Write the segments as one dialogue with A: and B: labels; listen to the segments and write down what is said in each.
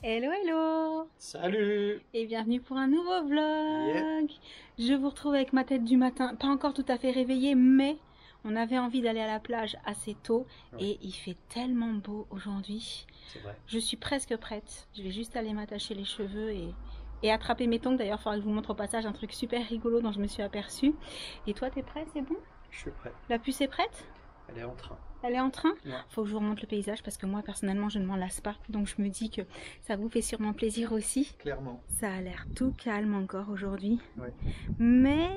A: Hello hello.
B: Salut.
A: Et bienvenue pour un nouveau vlog.
B: Yeah.
A: Je vous retrouve avec ma tête du matin, pas encore tout à fait réveillée, mais on avait envie d'aller à la plage assez tôt.
B: Ouais.
A: Et il fait tellement beau aujourd'hui.
B: C'est vrai.
A: Je suis presque prête, je vais juste aller m'attacher les cheveux et attraper mes tongs. D'ailleurs, il faudra que je vous montre au passage un truc super rigolo dont je me suis aperçue. Et toi, t'es prête, c'est bon?
B: Je suis prêt.
A: La puce est prête?
B: Elle est en train.
A: Elle est en train?
B: Ouais.
A: Faut que je vous remonte le paysage parce que moi personnellement je ne m'en lasse pas. Donc je me dis que ça vous fait sûrement plaisir aussi.
B: Clairement.
A: Ça a l'air tout calme encore aujourd'hui.
B: Ouais.
A: Mais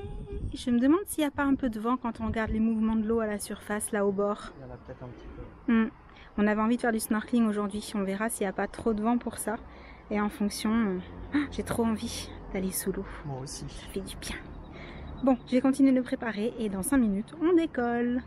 A: je me demande s'il n'y a pas un peu de vent quand on regarde les mouvements de l'eau à la surface, là au bord.
B: Il y en a peut-être un petit peu.
A: On avait envie de faire du snorkeling aujourd'hui. On verra s'il n'y a pas trop de vent pour ça. Et en fonction, j'ai trop envie d'aller sous l'eau.
B: Moi aussi.
A: Ça fait du bien. Bon, je vais continuer de le préparer et dans 5 minutes, on décolle.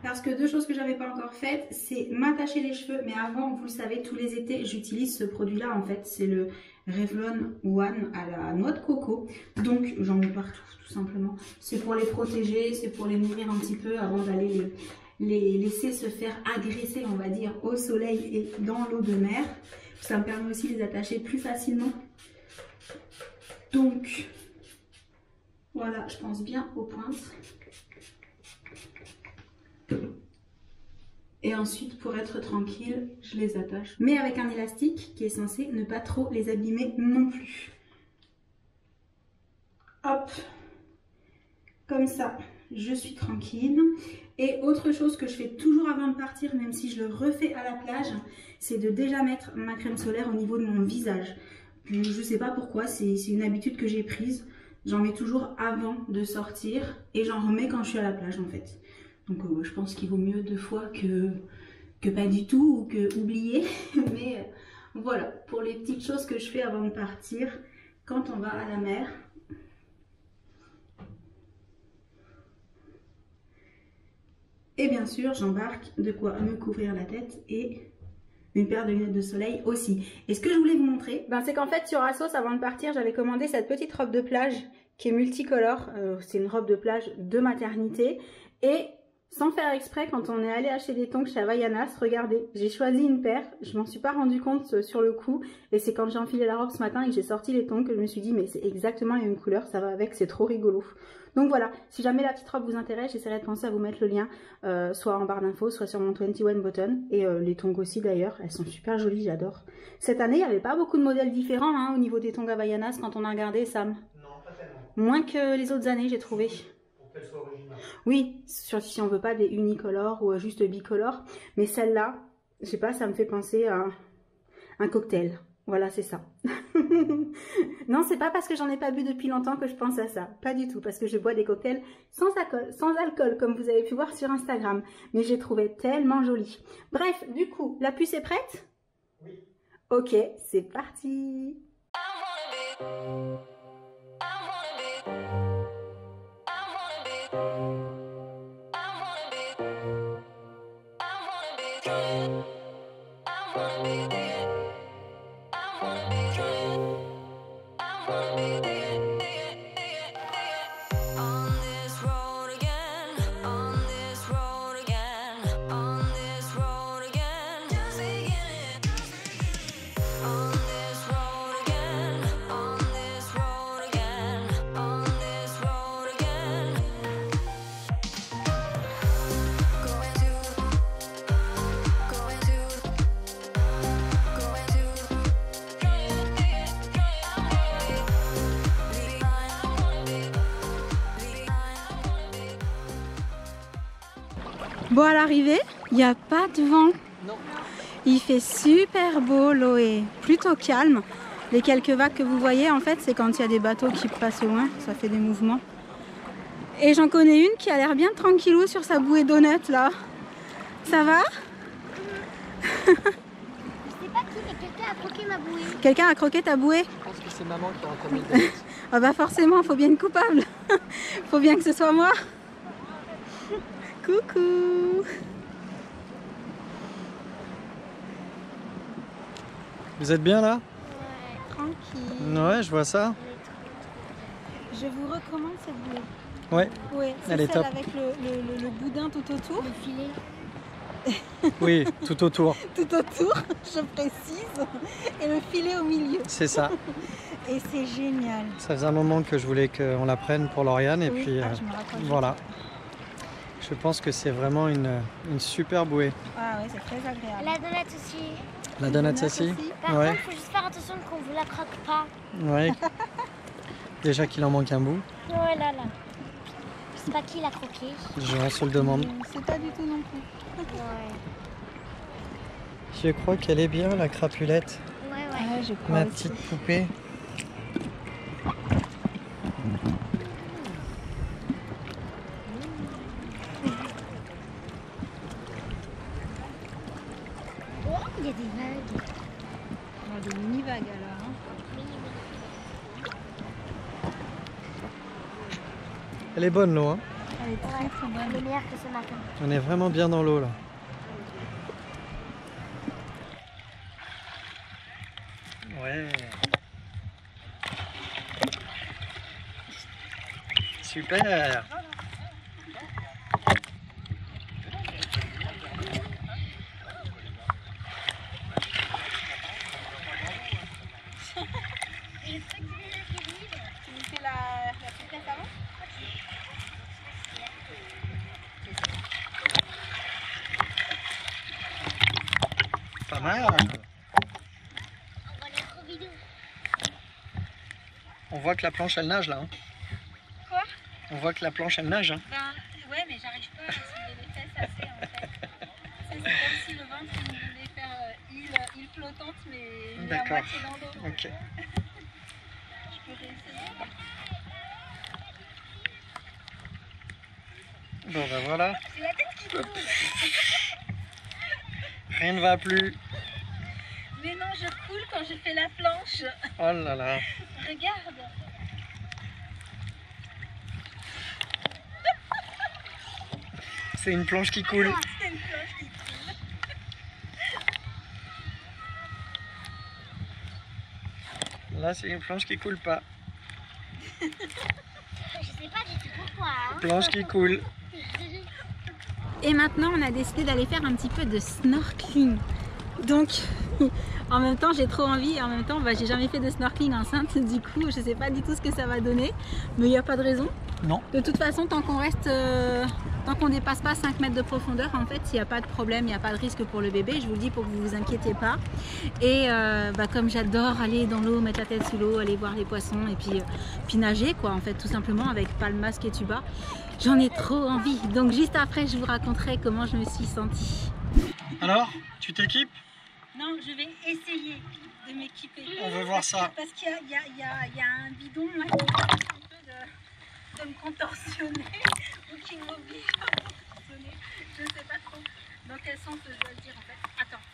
A: Parce que deux choses que j'avais pas encore faites, c'est m'attacher les cheveux. Mais avant, vous le savez, tous les étés, j'utilise ce produit-là en fait. C'est le Revlon One à la noix de coco. Donc, j'en mets partout, tout simplement. C'est pour les protéger, c'est pour les nourrir un petit peu avant d'aller les laisser se faire agresser, on va dire, au soleil et dans l'eau de mer. Ça me permet aussi de les attacher plus facilement. Donc, voilà, je pense bien aux pointes. Et ensuite, pour être tranquille, je les attache. Mais avec un élastique qui est censé ne pas trop les abîmer non plus. Hop. Comme ça, je suis tranquille. Et autre chose que je fais toujours avant de partir, même si je le refais à la plage, c'est de déjà mettre ma crème solaire au niveau de mon visage. Je ne sais pas pourquoi, c'est une habitude que j'ai prise. J'en mets toujours avant de sortir et j'en remets quand je suis à la plage en fait. Donc je pense qu'il vaut mieux 2 fois que pas du tout ou que oublier. Mais voilà, pour les petites choses que je fais avant de partir, quand on va à la mer. Et bien sûr, j'embarque de quoi me couvrir la tête et une paire de lunettes de soleil aussi. Et ce que je voulais vous montrer, c'est qu'en fait sur Asos, avant de partir, j'avais commandé cette petite robe de plage qui est multicolore. C'est une robe de plage de maternité. Et sans faire exprès, quand on est allé acheter des tongs chez Havaianas, regardez, j'ai choisi une paire, je m'en suis pas rendu compte sur le coup, et c'est quand j'ai enfilé la robe ce matin et que j'ai sorti les tongs que je me suis dit mais c'est exactement la même couleur, ça va avec, c'est trop rigolo. Donc voilà, si jamais la petite robe vous intéresse, j'essaierai de penser à vous mettre le lien, soit en barre d'infos, soit sur mon 21 button, et les tongs aussi d'ailleurs, elles sont super jolies, j'adore. Cette année, il n'y avait pas beaucoup de modèles différents au niveau des tongs Havaianas quand on a regardé, Sam.
B: Non, pas tellement.
A: Moins que les autres années, j'ai trouvé.
B: Qu'elle soit originale.
A: Oui, si on veut pas des unicolores ou juste bicolores, mais celle-là, je sais pas, ça me fait penser à un cocktail. Voilà, c'est ça. Non, c'est pas parce que j'en ai pas bu depuis longtemps que je pense à ça. Pas du tout, parce que je bois des cocktails sans alcool, comme vous avez pu voir sur Instagram. Mais j'ai trouvé tellement joli. Bref, du coup, la puce est prête?
B: Oui.
A: Ok, c'est parti. Bon, à l'arrivée, il n'y a pas de vent.
B: Non.
A: Il fait super beau, l'eau est plutôt calme. Les quelques vagues que vous voyez, en fait, c'est quand il y a des bateaux qui passent au loin, ça fait des mouvements. Et j'en connais une qui a l'air bien tranquillou sur sa bouée d'honnête, là. Ça va?
C: Je sais pas qui, mais quelqu'un a croqué ma bouée.
A: Quelqu'un a croqué ta bouée?
B: Je pense que c'est maman qui aura commis le date.
A: Ah bah forcément, faut bien une coupable. Faut bien que ce soit moi. Coucou.
B: Vous êtes bien là?
A: Ouais, tranquille.
B: Ouais, je vois ça.
A: Je vous recommande cette bouée.
B: Ouais,
A: Ouais, c'est
B: elle est
A: celle
B: top.
A: avec le boudin tout autour.
C: Le filet.
B: Oui, tout autour.
A: Tout autour, je précise, et le filet au milieu.
B: C'est ça.
A: Et c'est génial.
B: Ça faisait un moment que je voulais qu'on la prenne pour Lauriane et
A: Oui,
B: puis
A: je me raccroche.
B: voilà. Je pense que c'est vraiment une super bouée.
A: Ah ouais, c'est très agréable.
C: La donate aussi.
B: La donate aussi.
C: Par
B: Ouais.
C: contre, il faut juste faire attention qu'on ne vous la croque pas.
B: Ouais. Déjà qu'il en manque un bout.
C: Ouais, là. Je sais pas qui l'a croqué.
B: On se le demande.
A: C'est pas du tout non plus.
C: Ouais.
B: Je crois qu'elle est bien la crapulette.
C: Ouais.
A: Je crois
B: Ma
A: aussi.
B: petite poupée.
C: Oh, il y a des vagues.
A: Des mini-vagues alors. Hein.
B: Elle est bonne l'eau, hein.
A: Elle est très très bonne.
C: Elle est meilleure que ce matin.
B: On est vraiment bien dans l'eau là. Ouais. Super.
A: Tu me fais la souplesse avant?
B: Pas mal.
C: On va les trop vidéo.
B: On voit que la planche elle nage là. Hein.
A: Quoi?
B: On voit que la planche elle nage. Hein.
A: Ben, ouais, mais j'arrive pas à soulever les fesses assez en fait. C'est comme si le ventre il voulait faire île flottante, mais il est à
B: D'accord.
A: moitié dans l'eau.
B: Ok.
A: Je peux réessayer.
B: Bon ben voilà.
A: J'ai la tête qui coule.
B: Rien ne va plus.
A: Mais non, je coule quand je fais la planche.
B: Oh là là.
A: Regarde.
B: C'est une planche qui coule.
A: C'est une planche qui coule.
B: Là c'est une planche qui coule pas.
C: Je sais pas du tout pourquoi. Hein.
B: Planche qui coule.
A: Et maintenant, on a décidé d'aller faire un petit peu de snorkeling. Donc, en même temps, j'ai trop envie et en même temps, j'ai jamais fait de snorkeling enceinte. Du coup, je sais pas du tout ce que ça va donner. Mais il n'y a pas de raison.
B: Non.
A: De toute façon, tant qu'on reste, tant qu'on dépasse pas 5 mètres de profondeur, en fait, il n'y a pas de problème, il n'y a pas de risque pour le bébé. Je vous le dis pour que vous vous inquiétez pas. Et comme j'adore aller dans l'eau, mettre la tête sous l'eau, aller voir les poissons et puis nager, quoi, en fait, tout simplement avec pas le masque et tuba. J'en ai trop envie. Donc juste après, je vous raconterai comment je me suis sentie.
B: Alors, tu t'équipes?
A: Non, je vais essayer de m'équiper.
B: On veut voir ça.
A: Parce qu'il y a un bidon là, qui me permet un peu de me contorsionner ou qui m'oblige à me contorsionner. Je ne sais pas trop dans quel sens je dois le dire en fait. Attends.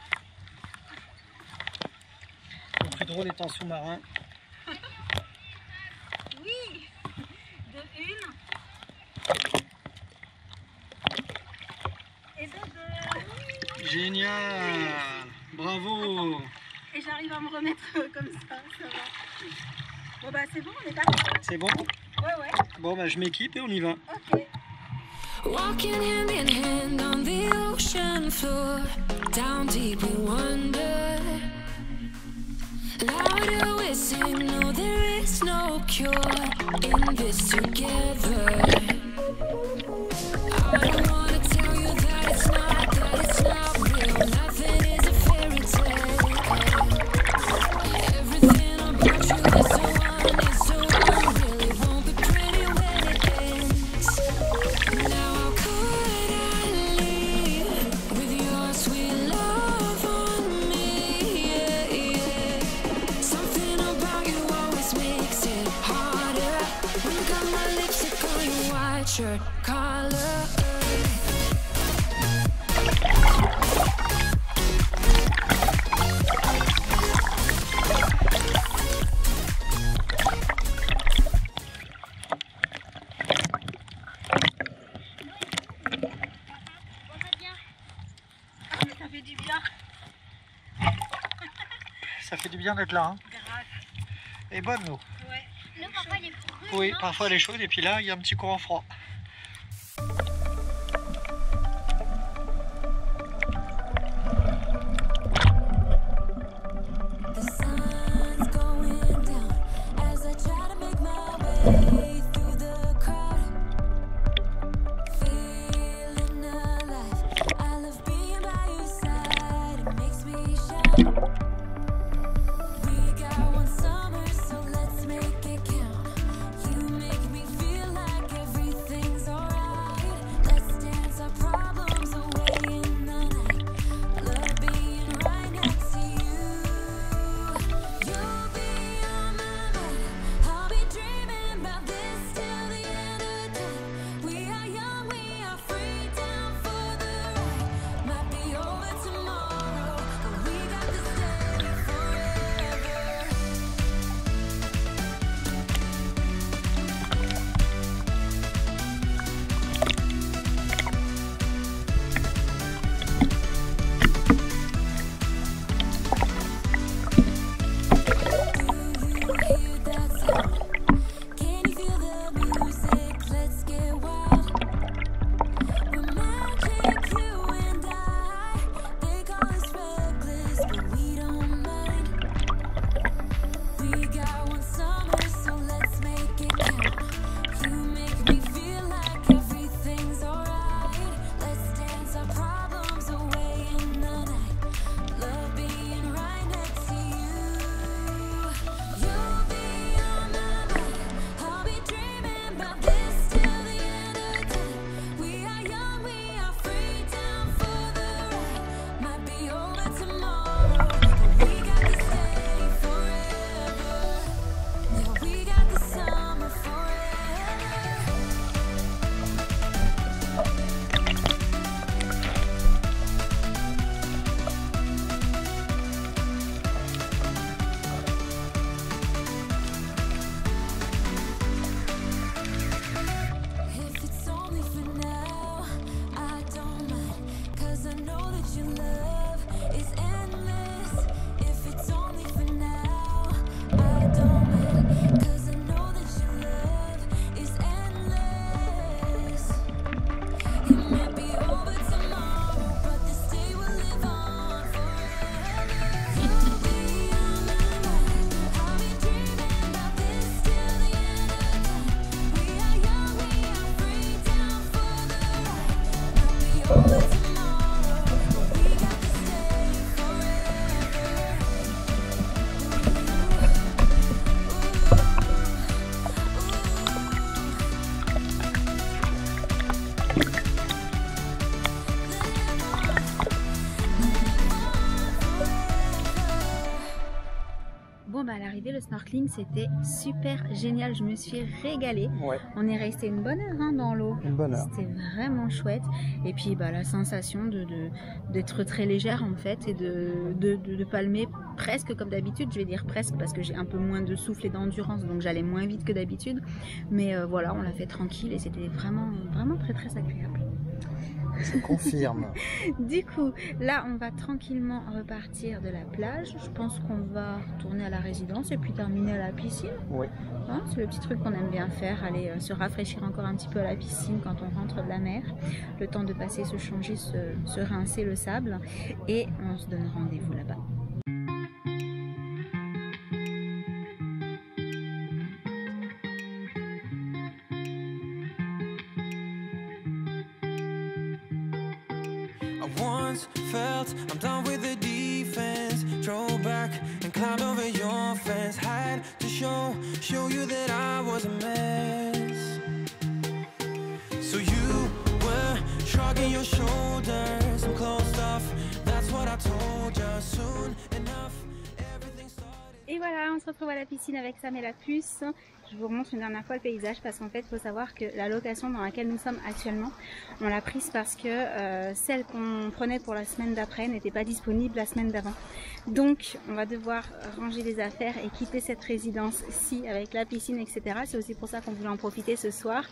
B: Le plus drôle est en sous-marin.
A: Oui, de une et de deux.
B: Génial. Bravo.
A: Et j'arrive à me remettre comme ça va. Bon bah c'est bon, on est parti.
B: C'est bon?
A: Ouais.
B: Bon bah je m'équipe et on y va.
A: Ok.
D: Walking hand in hand on the ocean floor, down deep we wonder. Louder we sing, no there is no cure in this together. I don't wanna tell you that it's not real. Nothing is a fairy tale. Everything about you is so unreal. It won't be pretty when it ends. Now how could I leave with your sweet love on me? Yeah. Something about you always makes it harder. When you got my lipstick on your white shirt collar.
A: Ça fait du bien.
B: Ça fait du bien d'être là. Hein.
A: Grave.
B: Et bonne l'eau.
A: Ouais.
C: L'eau parfois elle est brûlée.
B: Oui, parfois elle est chaude et puis là il y a un petit courant froid.
D: 'cause I know that your love is endless. If it's only for now, I don't mind, 'cause I know that your love is endless. It might be over tomorrow, but this day will live on forever. You'll be on my mind. I'll be dreaming about this till the end of time. We are young, we are free, down for the ride. Might be over tomorrow, but we got to stay forever.
A: Bon bah à l'arrivée le snorkeling c'était super génial, je me suis régalée.
B: Ouais,
A: On est resté une bonne heure hein, dans l'eau.
B: une bonne heure.
A: C'était vraiment chouette. Et puis bah, la sensation d'être très légère en fait et de palmer presque comme d'habitude. Je vais dire presque parce que j'ai un peu moins de souffle et d'endurance donc j'allais moins vite que d'habitude. Mais voilà, on l'a fait tranquille et c'était vraiment, vraiment très très agréable.
B: Je confirme.
A: Du coup, là on va tranquillement repartir de la plage. Je pense qu'on va retourner à la résidence et puis terminer à la piscine.
B: Oui.
A: Hein, c'est le petit truc qu'on aime bien faire, aller se rafraîchir encore un petit peu à la piscine quand on rentre de la mer. Le temps de passer, se changer, se rincer le sable. Et on se donne rendez-vous là-bas.
E: I once felt I'm done with the defense. Drove back and climbed over your fence. Had to show you that I was a mess. So you were shrugging your shoulders. I'm closed off. That's what I told you. Soon enough, everything started.
A: Et voilà, on se retrouve à la piscine avec Sam et la puce. Je vous remontre une dernière fois le paysage parce qu'en fait, il faut savoir que la location dans laquelle nous sommes actuellement, on l'a prise parce que celle qu'on prenait pour la semaine d'après n'était pas disponible la semaine d'avant. Donc, on va devoir ranger les affaires et quitter cette résidence-ci avec la piscine, etc. C'est aussi pour ça qu'on voulait en profiter ce soir.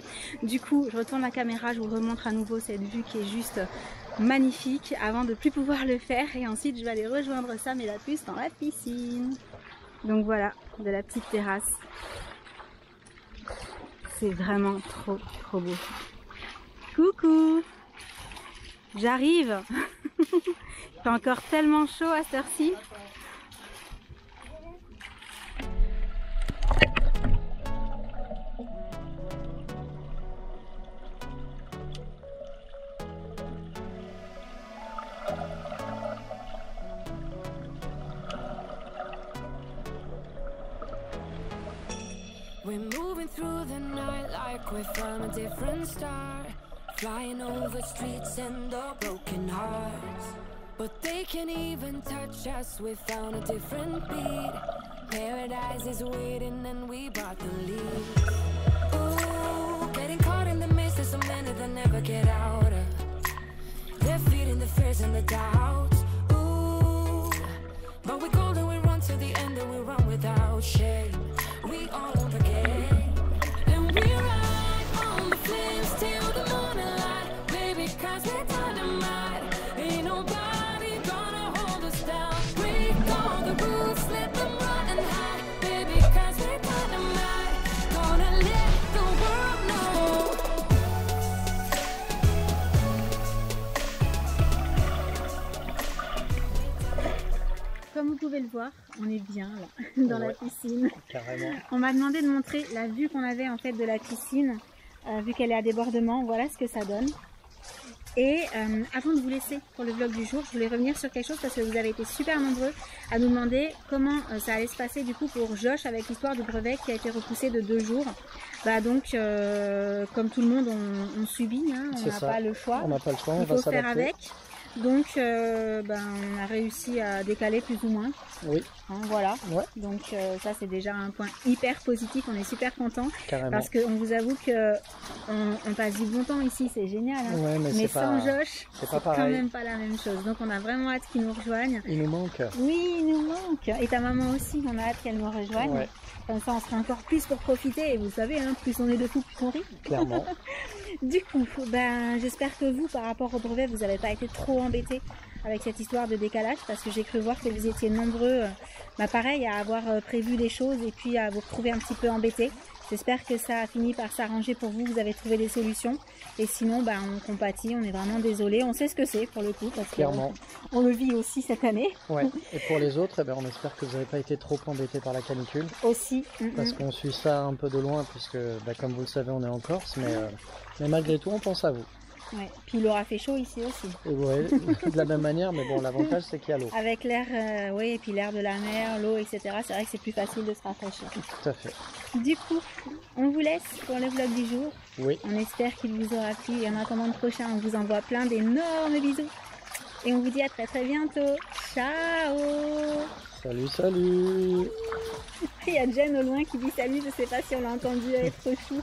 A: Du coup, je retourne la caméra, je vous remontre à nouveau cette vue qui est juste magnifique avant de plus pouvoir le faire. Et ensuite, je vais aller rejoindre Sam et la puce dans la piscine. Donc voilà, de la petite terrasse. C'est vraiment trop trop beau. Coucou, j'arrive. Il fait encore tellement chaud à cette heure-ci.
D: We're moving through the night like we're from a different star. Flying over streets and the broken hearts. But they can't even touch us, we found a different beat. Paradise is waiting and we brought the lead. Ooh, getting caught in the mist, there's so many that never get out of. They're feeding the fears and the doubts. Ooh, but we go and we run to the end and we run without shame. We all don't forget. And we ride on the flames till the morning light. Baby, 'cause we're dynamite. Ain't nobody gonna hold us down. Break all the rules, let them run and hide. Baby, 'cause we're dynamite. Gonna let the world know.
A: Comme vous pouvez le voir, on est bien là, dans la piscine.
B: Carrément.
A: On m'a demandé de montrer la vue qu'on avait en fait de la piscine, vu qu'elle est à débordement. Voilà ce que ça donne. Et avant de vous laisser pour le vlog du jour, je voulais revenir sur quelque chose parce que vous avez été super nombreux à nous demander comment ça allait se passer du coup pour Josh avec l'histoire du brevet qui a été repoussé de 2 jours. Bah donc, comme tout le monde, on subit, hein, on n'a pas le choix.
B: On n'a pas le choix, on
A: Il
B: va
A: faut faire
B: s'adapter.
A: avec. Donc, on a réussi à décaler plus ou moins.
B: Oui,
A: Hein, voilà.
B: ouais,
A: Donc ça c'est déjà un point hyper positif, on est super content
B: carrément.
A: parce qu'on vous avoue que on passe du bon temps ici, c'est génial. Hein.
B: Ouais, mais c'est
A: sans
B: pas,
A: Josh,
B: c'est pas
A: quand
B: pareil.
A: même pas la même chose. Donc on a vraiment hâte qu'il nous rejoigne.
B: Il nous manque.
A: Oui, il nous manque. Et ta maman aussi, on a hâte qu'elle nous rejoigne.
B: Ouais,
A: Comme ça on sera encore plus pour profiter. Et vous savez, hein, plus on est de fous, plus on rit.
B: clairement.
A: Du coup, ben, j'espère que vous, par rapport au brevet, vous n'avez pas été trop embêtés avec cette histoire de décalage, parce que j'ai cru voir que vous étiez nombreux, pareil, à avoir prévu des choses et puis à vous retrouver un petit peu embêtés. J'espère que ça a fini par s'arranger pour vous, vous avez trouvé des solutions. Et sinon, ben, on compatit, on est vraiment désolé. On sait ce que c'est pour le coup, parce
B: Clairement.
A: on le vit aussi cette année.
B: Ouais. Et pour les autres, eh ben, on espère que vous n'avez pas été trop embêtés par la canicule.
A: Aussi.
B: Parce qu'on suit ça un peu de loin, puisque bah, comme vous le savez, on est en Corse, mais malgré tout, on pense à vous.
A: Ouais. Puis il aura fait chaud ici aussi.
B: Et ouais, de la même manière, mais bon, l'avantage c'est qu'il y a l'eau.
A: Avec l'air, oui, et puis l'air de la mer, l'eau, etc. C'est vrai que c'est plus facile de se rafraîchir.
B: Tout à fait.
A: Du coup, on vous laisse pour le vlog du jour.
B: Oui.
A: On espère qu'il vous aura plu. Et en attendant le prochain, on vous envoie plein d'énormes bisous. Et on vous dit à très très bientôt. Ciao.
B: Salut, salut.
A: Il y a Jen au loin qui dit salut. Je sais pas si on l'a entendu, elle est trop chou.